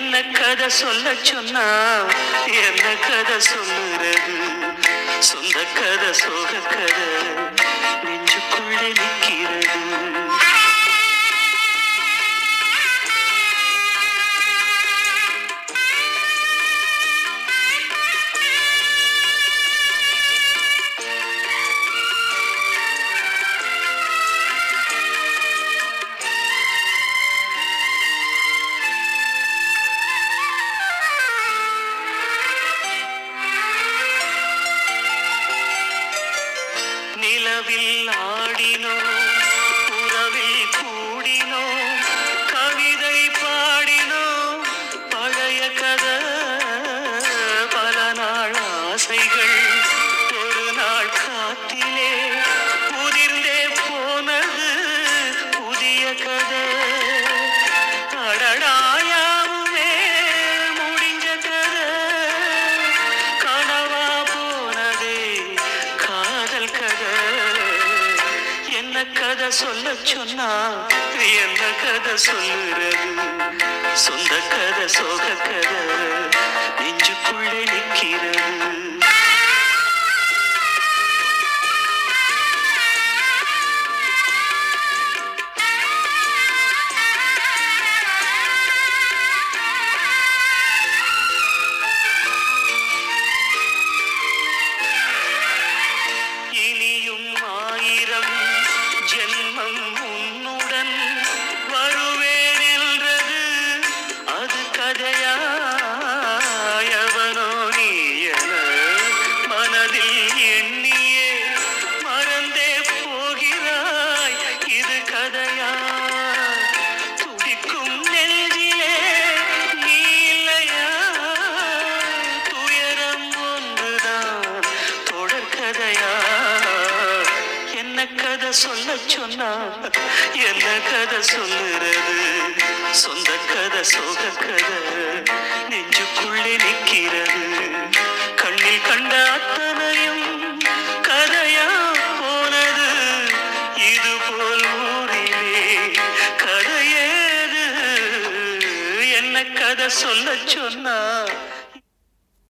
என்ன கதை சொல்ல சொன்னா என்ன கதை சொல்லுறது? சொந்த கதை சோக கதை நெஞ்சுக்குள்ளே நிற்கிறது. நிலவில் ஆடினோம், உறவில் கூடினோம், கவிதை பாடினோம், பழைய கதை பல நாள் ஆசைகள் ஒரு நாள் காத்திலே உதிர்ந்தே போனது புதிய கதை. அடடாயாவுமே முடிஞ்ச கதை, கனவா போனதே காதல் கதை. என்ன கதை சொல்ல சொன்னா என்ன கதை சொல்லுறது? சொந்த கதை சோக கதை நெஞ்சுக்குள்ளே நிற்கிறது. இனியும் ஆயிரம் ஜென்மம் உன்னுடன் வருவேன் என்றது அது கதையா? எவனோ நீ என மனதில் எண்ணியே மறந்தே போகிறாய், இது கதையா? துடிக்கும் நெஞ்சிலே நீ இல்லையா? துயரம் ஒன்றுதான் தொடர்கதையா? என்ன கதை சொல்ல சொன்னா என்ன கதை சொல்லுறது? சொந்த கதை சோக கதை நெஞ்சுக்குள்ளே நிற்கிறது. கண்ணில் கண்ட அத்தனையும் கதையா போனது, இது போல் ஊரிலே கதையேது? என்ன கதை சொல்ல சொன்னா